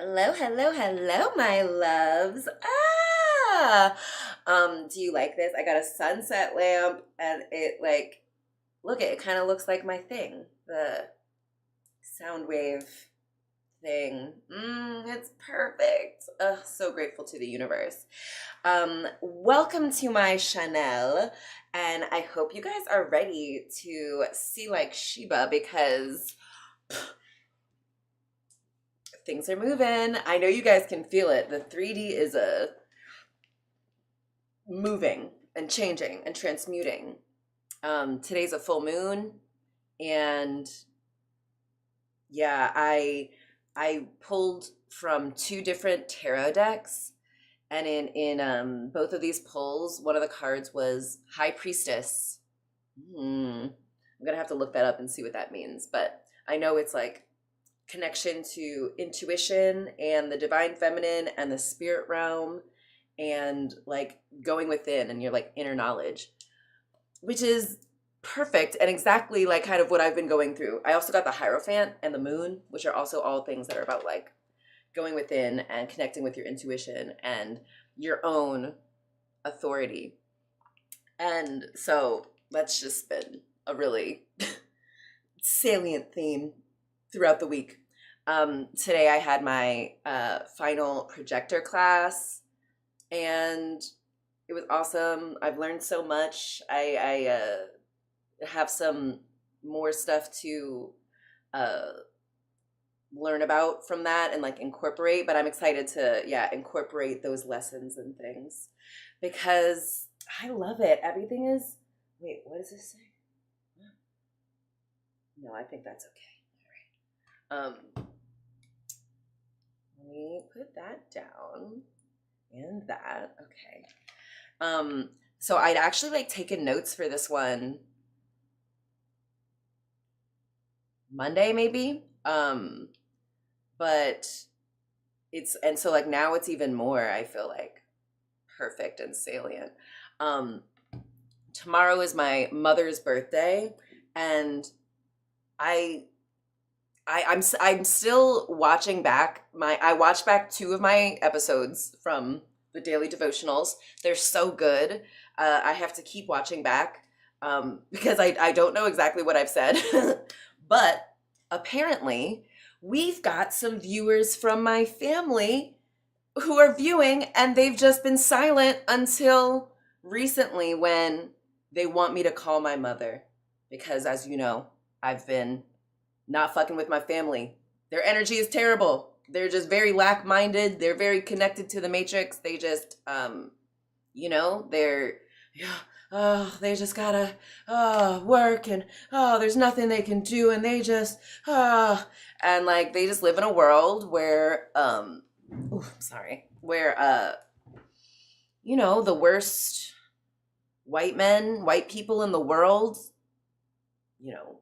Hello, hello, hello, my loves. Do you like this? I got a sunset lamp and it kind of looks like my thing, the sound wave thing. It's perfect. So grateful to the universe. Welcome to my Chanel, and I hope you guys are ready to see like Sheba because things are moving. I know you guys can feel it. The 3D is a moving and changing and transmuting. Today's a full moon, and yeah, I pulled from two different tarot decks, and in both of these pulls, one of the cards was High Priestess. I'm gonna have to look that up and see what that means, but I know it's like connection to intuition and the divine feminine and the spirit realm and like going within and your like inner knowledge, which is perfect and exactly like kind of what I've been going through. I also got the Hierophant and the Moon, which are also all things that are about like going within and connecting with your intuition and your own authority. And so that's just been a really salient theme throughout the week. Today I had my final projector class, and it was awesome. I've learned so much. I have some more stuff to uh, learn about from that and like incorporate, but I'm excited to, yeah, incorporate those lessons and things because I love it. Everything is, wait, what does this say? No, I think that's okay. All right. Let me put that down and that. Okay. So I'd actually like taken notes for this one Monday maybe. But and so like now it's even more, I feel like perfect and salient. Um, Tomorrow is my mother's birthday, and I I'm still watching back I watched back two of my episodes from the daily devotionals. They're so good. I have to keep watching back because I don't know exactly what I've said. But apparently we've got some viewers from my family who are viewing, and they've just been silent until recently when they want me to call my mother because, as you know, I've been not fucking with my family. Their energy is terrible. They're just very lack-minded. They're very connected to the matrix. They just they're yeah, oh, they just gotta work, and there's nothing they can do, and they just and like they just live in a world where sorry, where the worst white people in the world, you know,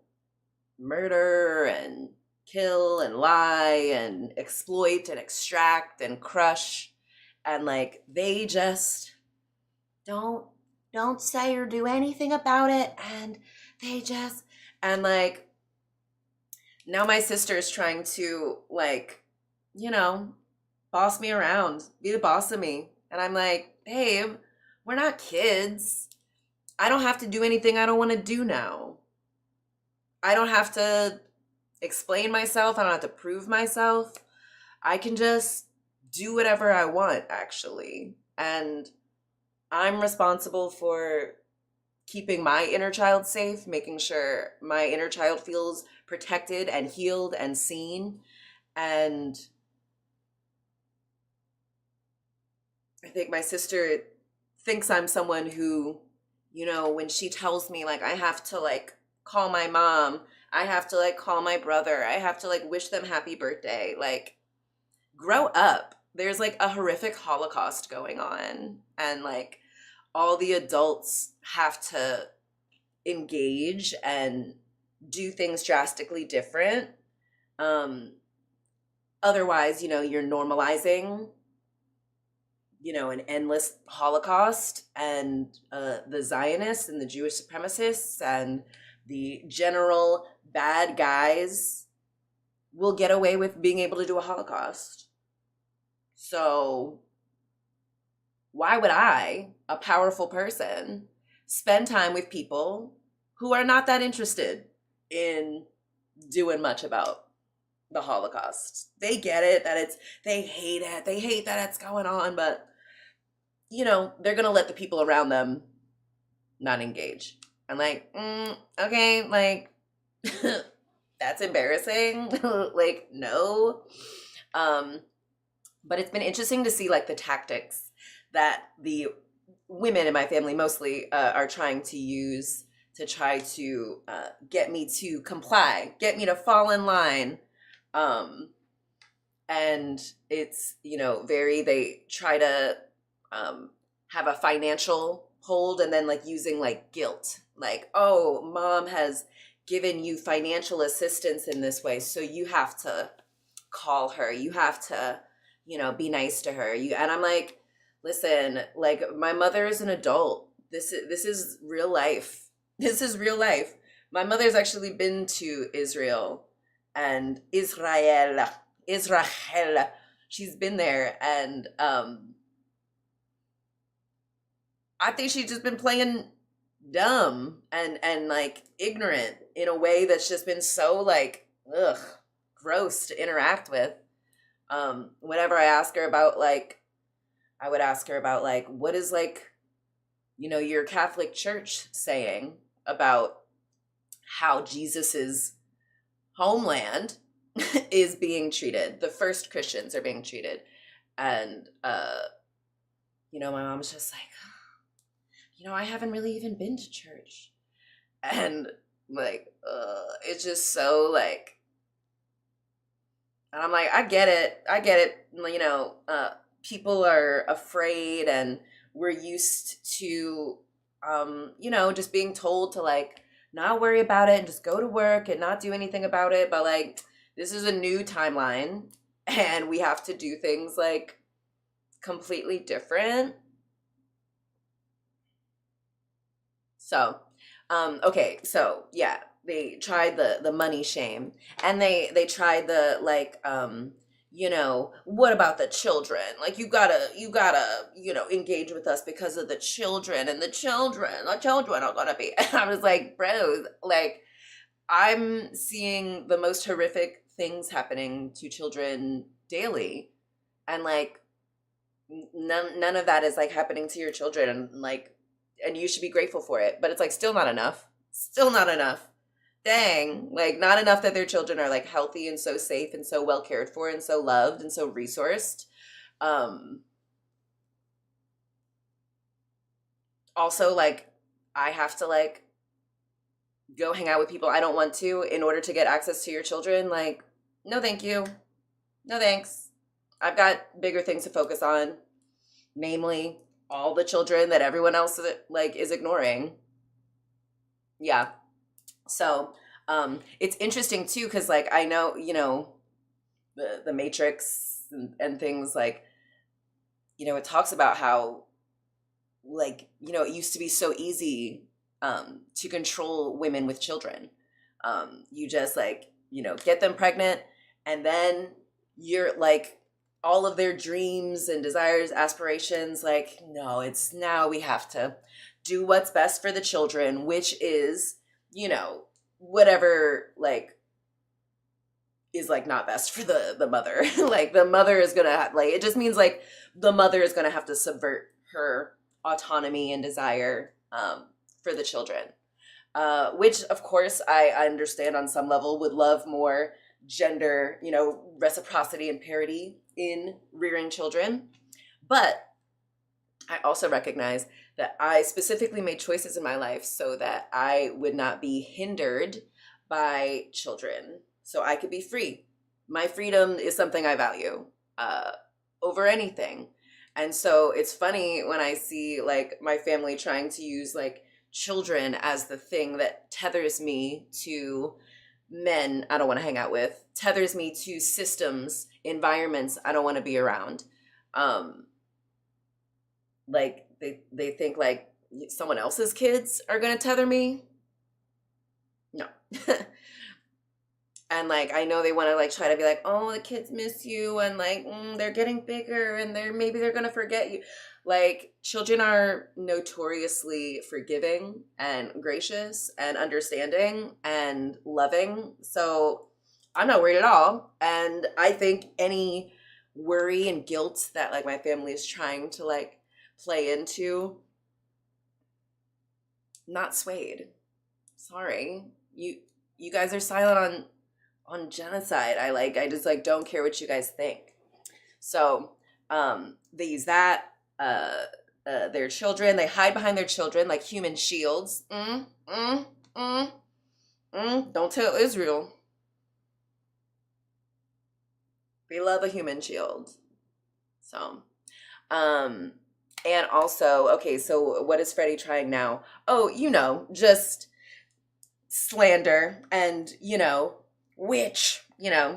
murder and kill and lie and exploit and extract and crush, and like they just don't say or do anything about it, and they just and like now my sister is trying to like boss me around, be the boss of me, and I'm like, babe, we're not kids. I don't have to do anything I don't want to do now. I don't have to explain myself. I don't have to prove myself. I can just do whatever I want, actually. And I'm responsible for keeping my inner child safe, making sure my inner child feels protected and healed and seen. And I think my sister thinks I'm someone who, when she tells me like I have to like call my mom, I have to like call my brother, I have to like wish them happy birthday, like grow up. There's like a horrific Holocaust going on, and like all the adults have to engage and do things drastically different. Otherwise, you're normalizing an endless Holocaust, and the Zionists and the Jewish supremacists and the general bad guys will get away with being able to do a Holocaust. So why would I, a powerful person, spend time with people who are not that interested in doing much about the Holocaust? They get it that they hate it, they hate that it's going on, but they're gonna let the people around them not engage. I'm like, okay, like that's embarrassing. Like, no. Um, but it's been interesting to see like the tactics that the women in my family mostly are trying to use to try to get me to comply, get me to fall in line. Um, and it's, they try to have a financial hold, and then like using like guilt, like, oh, mom has given you financial assistance in this way, so you have to call her, you have to be nice to her. And I'm like, listen, like, my mother is an adult. This is real life. This is real life. My mother's actually been to Israel and Israel. She's been there, and I think she's just been playing dumb and like ignorant in a way that's just been so like, ugh, gross to interact with. Whenever I ask her about like, I would ask her about like, what is like, your Catholic Church saying about how Jesus's homeland is being treated, the first Christians are being treated. And my mom's just like, I haven't really even been to church. And like, it's just so like, and I'm like, I get it. People are afraid, and we're used to, just being told to like not worry about it and just go to work and not do anything about it. But like, this is a new timeline, and we have to do things like completely different. So, okay, so yeah, they tried the money shame, and they tried the like, what about the children? Like, you gotta engage with us because of the children, and the children are gonna be. And I was like, bros, like, I'm seeing the most horrific things happening to children daily, and like, none of that is like happening to your children, and like, and you should be grateful for it. But it's like, still not enough. Still not enough. Dang, like, not enough that their children are like healthy and so safe and so well cared for and so loved and so resourced. Um Also, like, I have to like go hang out with people I don't want to in order to get access to your children. Like, no thank you. No thanks. I've got bigger things to focus on, namely all the children that everyone else like is ignoring. Yeah. So, it's interesting too, because like, I know, the Matrix and things like, it talks about how like, it used to be so easy to control women with children. You just like, get them pregnant, and then you're like, all of their dreams and desires, aspirations, like, no, it's now we have to do what's best for the children, which is, whatever like is like not best for the mother. Like, the mother is gonna like, it just means like the mother is gonna have to subvert her autonomy and desire for the children, which of course I understand on some level, would love more gender, reciprocity and parity in rearing children. But I also recognize that I specifically made choices in my life so that I would not be hindered by children, so I could be free. My freedom is something I value over anything. And so it's funny when I see like my family trying to use like children as the thing that tethers me to men I don't want to hang out with, tethers me to systems, environments I don't want to be around. Like, they think like someone else's kids are going to tether me. No. And like I know they want to like try to be like, oh, the kids miss you, and like they're getting bigger, and they're gonna forget you. Like children are notoriously forgiving and gracious and understanding and loving. So I'm not worried at all. And I think any worry and guilt that like my family is trying to like play into, not swayed. Sorry. You guys are silent on genocide. I just like don't care what you guys think. So they use that their children, they hide behind their children like human shields. Mm. Don't tell Israel. They love a human shield. So and also, okay, so what is Freddie trying now? Oh, just slander and, witch,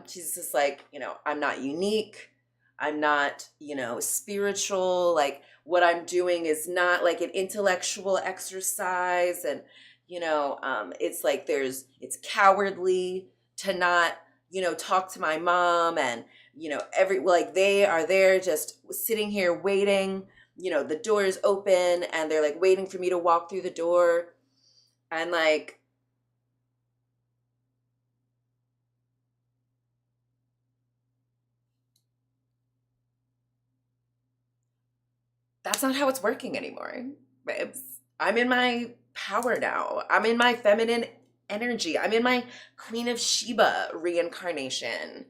she's just like, I'm not unique. I'm not, spiritual. Like what I'm doing is not like an intellectual exercise. And, it's like it's cowardly to not, talk to my mom. And, like they are there just sitting here waiting, the door is open and they're like waiting for me to walk through the door. And like, that's not how it's working anymore, babes. I'm in my power now. I'm in my feminine energy. I'm in my Queen of Sheba reincarnation.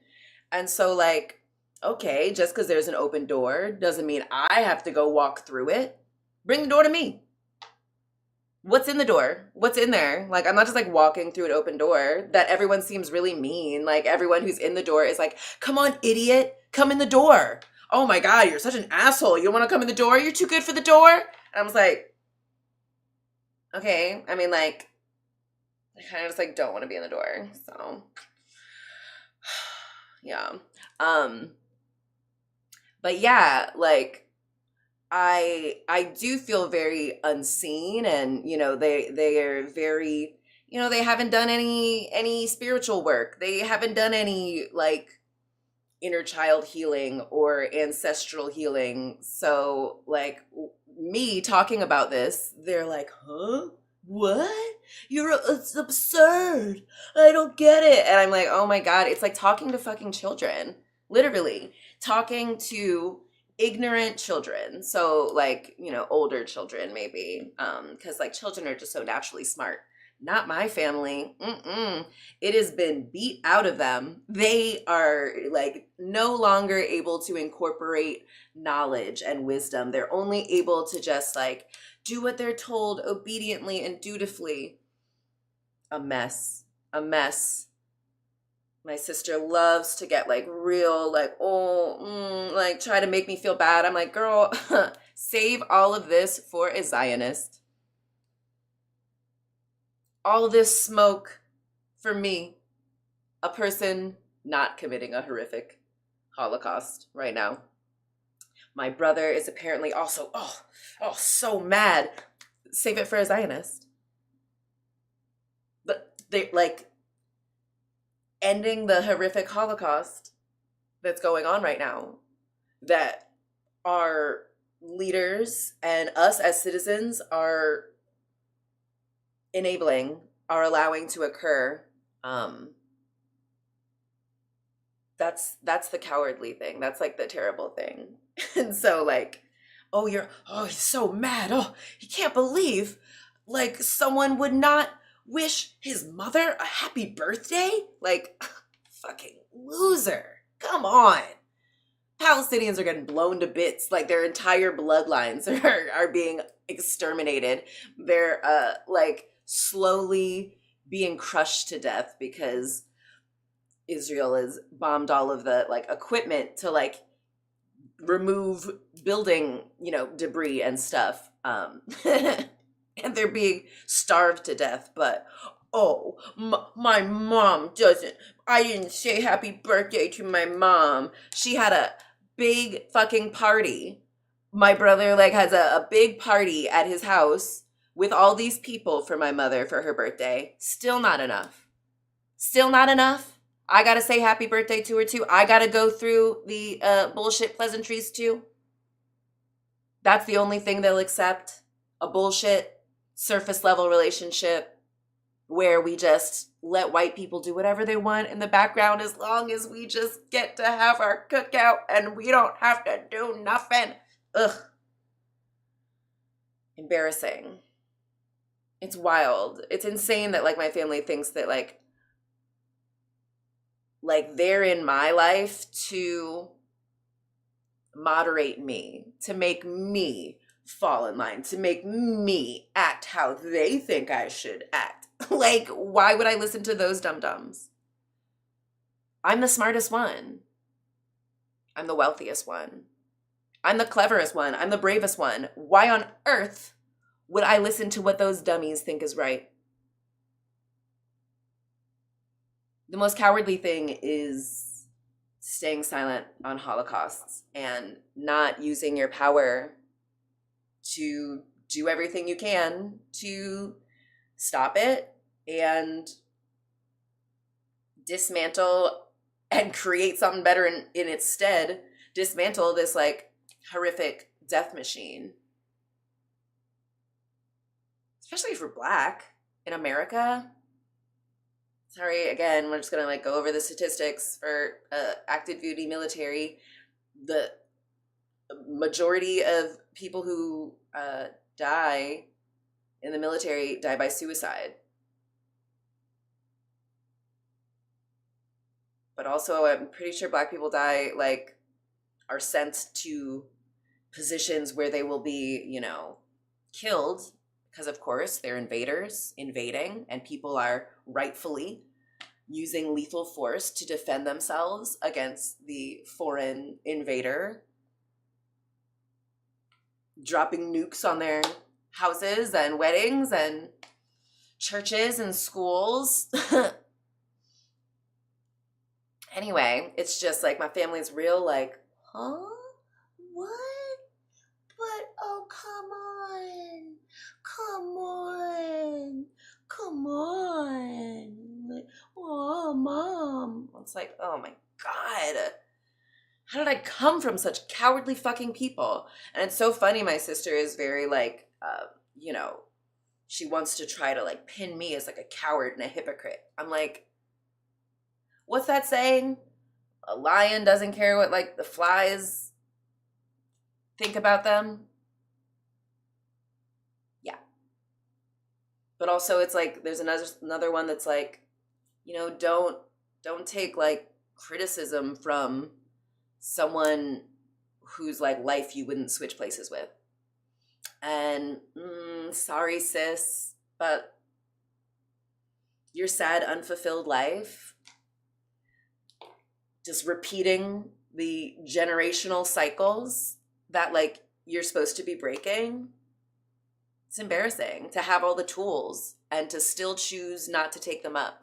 And so, like, okay, just because there's an open door doesn't mean I have to go walk through it. Bring the door to me. What's in the door? What's in there? Like, I'm not just like walking through an open door that everyone seems really mean. Like, everyone who's in the door is like, come on, idiot, come in the door. Oh my God, you're such an asshole. You don't want to come in the door? You're too good for the door? And I was like, okay. I mean, like, I kind of just like don't want to be in the door. So, yeah. But yeah, like, I do feel very unseen, and they are very, they haven't done any spiritual work. They haven't done any like inner child healing or ancestral healing. So like me talking about this, they're like, huh? What? It's absurd. I don't get it. And I'm like, oh my God, it's like talking to fucking children. Literally talking to ignorant children. So like, older children maybe. Because like children are just so naturally smart. Not my family. It has been beat out of them. They are like no longer able to incorporate knowledge and wisdom. They're only able to just like do what they're told obediently and dutifully. A mess. A mess. My sister loves to get like real, like, like try to make me feel bad. I'm like, girl, save all of this for a Zionist. All this smoke for me, a person not committing a horrific Holocaust right now. My brother is apparently also, so mad. Save it for a Zionist. But they like ending the horrific Holocaust that's going on right now, that our leaders and us as citizens are enabling, are allowing to occur. That's the cowardly thing. That's like the terrible thing. And so like, he's so mad. Oh, he can't believe like someone would not wish his mother a happy birthday. Like, fucking loser. Come on. Palestinians are getting blown to bits. Like their entire bloodlines are being exterminated. They're like slowly being crushed to death because Israel has bombed all of the like equipment to like remove building, debris and stuff. And they're being starved to death. But my mom doesn't. I didn't say happy birthday to my mom. She had a big fucking party. My brother like has a big party at his house with all these people for my mother for her birthday. Still not enough. Still not enough. I gotta say happy birthday to her too. I gotta go through the bullshit pleasantries too. That's the only thing they'll accept. A bullshit surface level relationship where we just let white people do whatever they want in the background as long as we just get to have our cookout and we don't have to do nothing. Ugh. Embarrassing. It's wild. It's insane that like my family thinks that like they're in my life to moderate me, to make me fall in line, to make me act how they think I should act. Like, why would I listen to those dum-dums? I'm the smartest one. I'm the wealthiest one. I'm the cleverest one. I'm the bravest one. Why on earth would I listen to what those dummies think is right? The most cowardly thing is staying silent on holocausts and not using your power to do everything you can to stop it and dismantle and create something better in its stead. Dismantle this like horrific death machine. Especially if you're Black in America. Sorry, again, we're just gonna like go over the statistics for active duty military. The majority of people who die in the military die by suicide. But also, I'm pretty sure Black people die, like, are sent to positions where they will be, you know, killed because, of course, they're invading, and people are rightfully using lethal force to defend themselves against the foreign invader, dropping nukes on their houses and weddings and churches and schools. Anyway, it's just like my family's real like, huh? What? But oh, come on. Like, oh, Mom. It's like, oh my God. How did I come from such cowardly fucking people? And it's so funny. My sister is very like, you know, she wants to try to like pin me as like a coward and a hypocrite. I'm like, what's that saying? A lion doesn't care what like the flies think about them. Yeah. But also it's like there's another one that's like, you know, don't take like criticism from someone whose like life you wouldn't switch places with. And sorry sis, but your sad unfulfilled life, just repeating the generational cycles that like you're supposed to be breaking, it's embarrassing to have all the tools and to still choose not to take them up.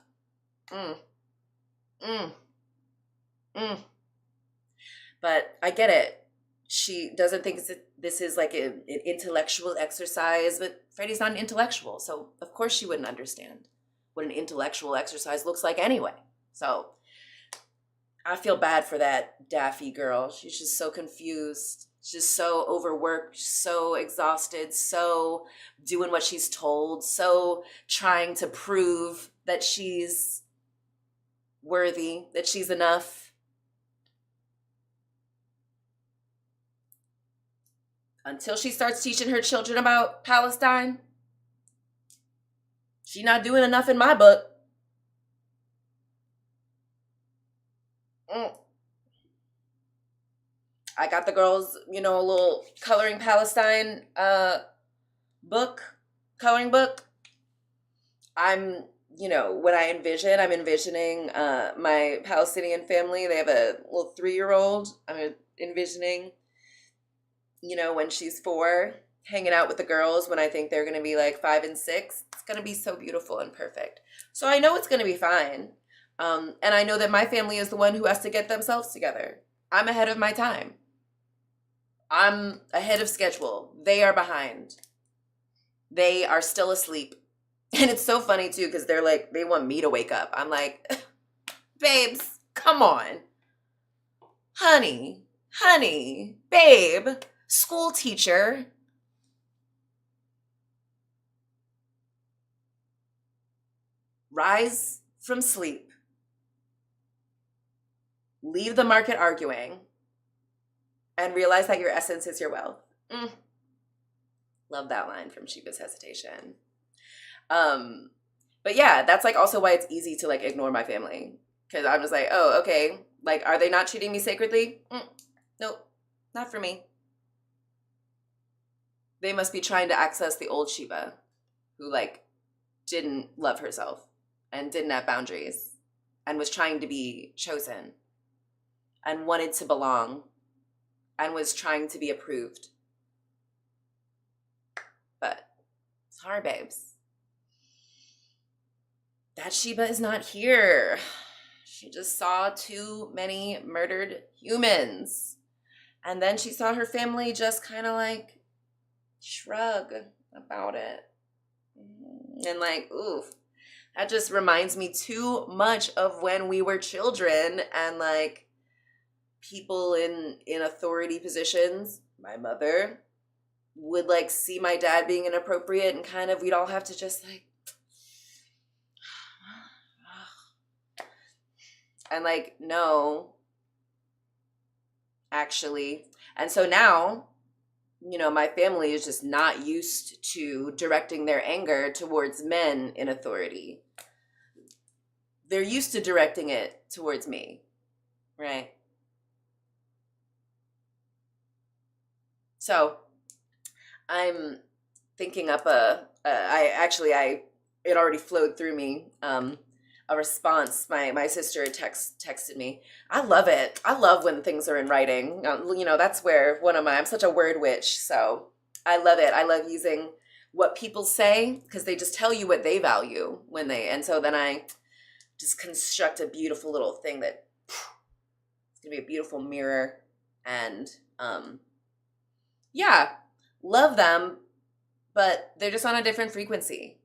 But I get it. She doesn't think this is like an intellectual exercise, but Freddie's not an intellectual, so of course she wouldn't understand what an intellectual exercise looks like anyway. So I feel bad for that Daffy girl. She's just so confused. She's just so overworked, so exhausted, so doing what she's told, so trying to prove that she's worthy, that she's enough. Until she starts teaching her children about Palestine, she's not doing enough in my book. I got the girls, you know, a little coloring Palestine coloring book. I'm, you know, when I'm envisioning my Palestinian family. They have a little 3-year-old. I'm envisioning, you know, when she's 4, hanging out with the girls when I think they're going to be like 5 and 6. It's going to be so beautiful and perfect. So I know it's going to be fine. And I know that my family is the one who has to get themselves together. I'm ahead of my time. I'm ahead of schedule. They are behind. They are still asleep. And it's so funny too, because they're like, they want me to wake up. I'm like, Babes, come on. Honey, babe, school teacher. Rise from sleep. Leave the market arguing and realize that your essence is your wealth. Love that line from Sheba's Hesitation. But yeah, that's like also why it's easy to like ignore my family. Because I'm just like, oh, okay. Like, are they not treating me sacredly? Nope, not for me. They must be trying to access the old Sheba who like didn't love herself and didn't have boundaries and was trying to be chosen and wanted to belong and was trying to be approved. But it's hard, babes. That Sheba is not here. She just saw too many murdered humans. And then she saw her family just kind of like shrug about it. And like, oof, that just reminds me too much of when we were children and like people in authority positions, my mother, would like see my dad being inappropriate and kind of we'd all have to just like and like no actually. And so now, you know, my family is just not used to directing their anger towards men in authority. They're used to directing it towards me, right? So I'm thinking up it already flowed through me, a response. My sister texted me. I love it. I love when things are in writing. You know, that's where I'm such a word witch. So I love it. I love using what people say because they just tell you what they value and so then I just construct a beautiful little thing that it's going to be a beautiful mirror and, yeah, love them, but they're just on a different frequency.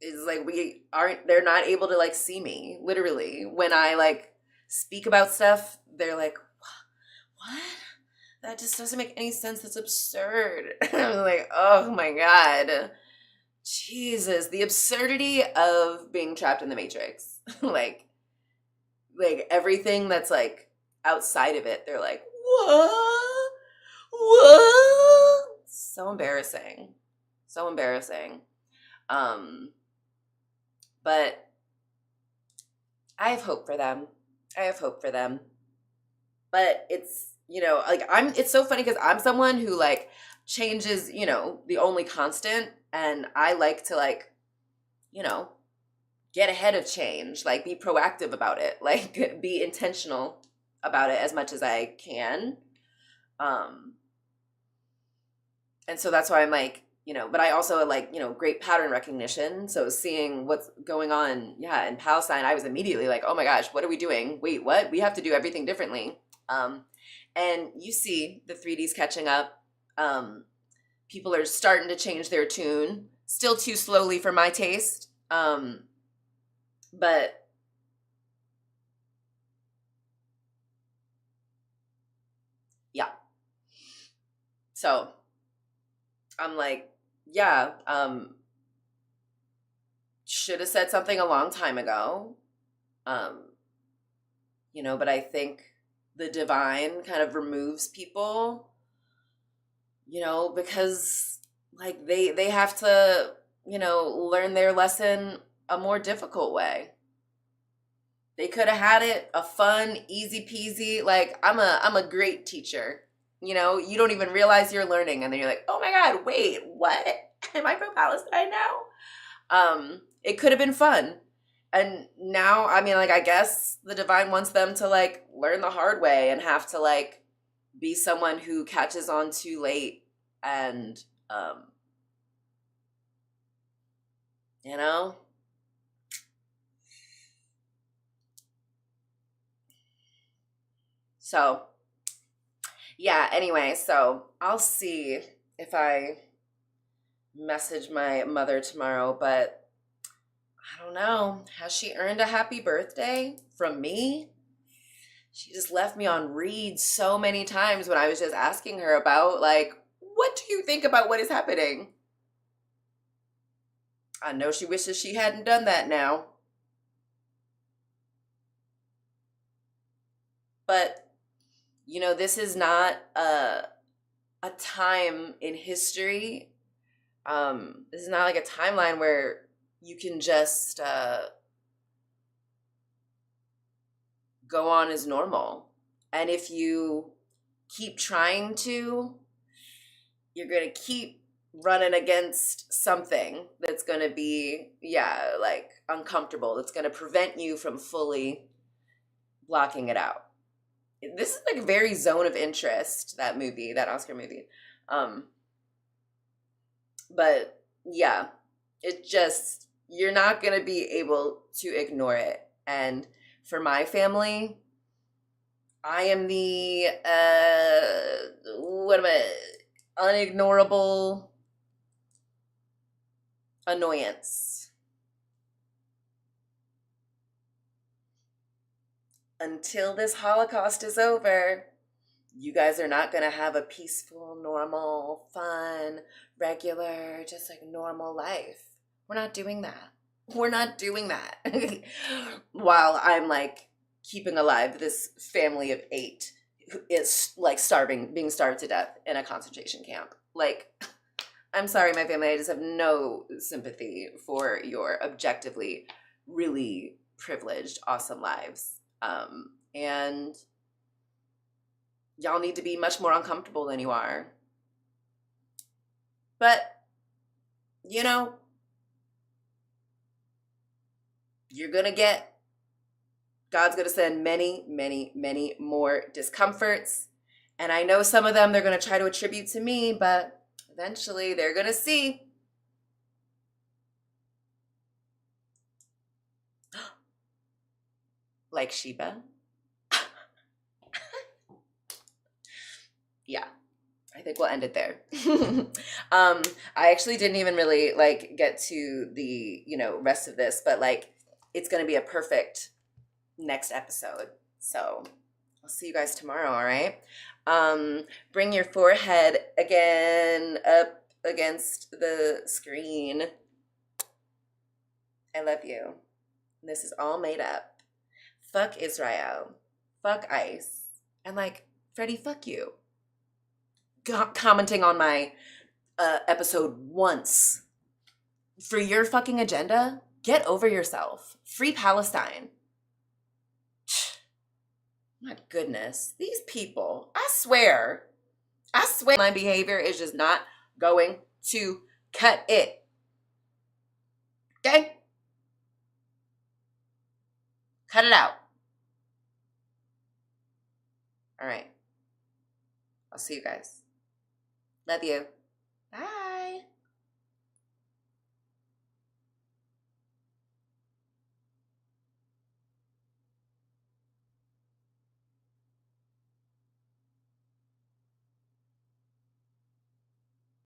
It's like they're not able to like see me literally when I like speak about stuff. They're like, what? That just doesn't make any sense. That's absurd. I'm like, oh my God, Jesus, the absurdity of being trapped in the Matrix. like everything that's like outside of it, they're like, what? So embarrassing. But I have hope for them. But it's, you know, like it's so funny because I'm someone who like changes, you know, the only constant. And I like to like, you know, get ahead of change, like be proactive about it, like be intentional about it as much as I can. And so that's why I'm like, you know, but I also like, you know, great pattern recognition. So seeing what's going on, yeah, in Palestine, I was immediately like, oh my gosh, what are we doing? Wait, what? We have to do everything differently. And you see the 3Ds catching up. People are starting to change their tune, still too slowly for my taste. But yeah. So I'm like, yeah, should have said something a long time ago. You know, but I think the divine kind of removes people, you know, because like they have to, you know, learn their lesson a more difficult way. They could have had it a fun, easy peasy, like I'm a great teacher. You know, you don't even realize you're learning and then you're like, "Oh my God, wait, what? Am I from Palestine now?" It could have been fun. And now, I mean, like I guess the divine wants them to like learn the hard way and have to like be someone who catches on too late and you know. So yeah, anyway, so I'll see if I message my mother tomorrow, but I don't know. Has she earned a happy birthday from me? She just left me on read so many times when I was just asking her about, like, what do you think about what is happening? I know she wishes she hadn't done that now. But, this is not a time in history. This is not like a timeline where you can just go on as normal. And if you keep trying to, you're going to keep running against something that's going to be, yeah, like uncomfortable. That's going to prevent you from fully blocking it out. This is like very zone of interest, that movie, that Oscar movie. Um, but yeah, it just, you're not going to be able to ignore it. And for my family, I am the what am I? Unignorable annoyance. Until this Holocaust is over, you guys are not going to have a peaceful, normal, fun, regular, just like normal life. We're not doing that. We're not doing that. While I'm like keeping alive this family of 8 who is like starving, being starved to death in a concentration camp. Like, I'm sorry, my family. I just have no sympathy for your objectively really privileged, awesome lives. And y'all need to be much more uncomfortable than you are. But, you're God's going to send many, many, many more discomforts. And I know some of them they're going to try to attribute to me, but eventually they're going to see. Like Sheba. Yeah, I think we'll end it there. I actually didn't even really like get to the, rest of this, but like it's going to be a perfect next episode. So I'll see you guys tomorrow, all right? Bring your forehead again up against the screen. I love you. This is all made up. Fuck Israel. Fuck ICE. And like, Freddie, fuck you. Commenting on my episode once for your fucking agenda. Get over yourself. Free Palestine. My goodness, these people, I swear, my behavior is just not going to cut it. Okay? Cut it out. All right. I'll see you guys. Love you. Bye.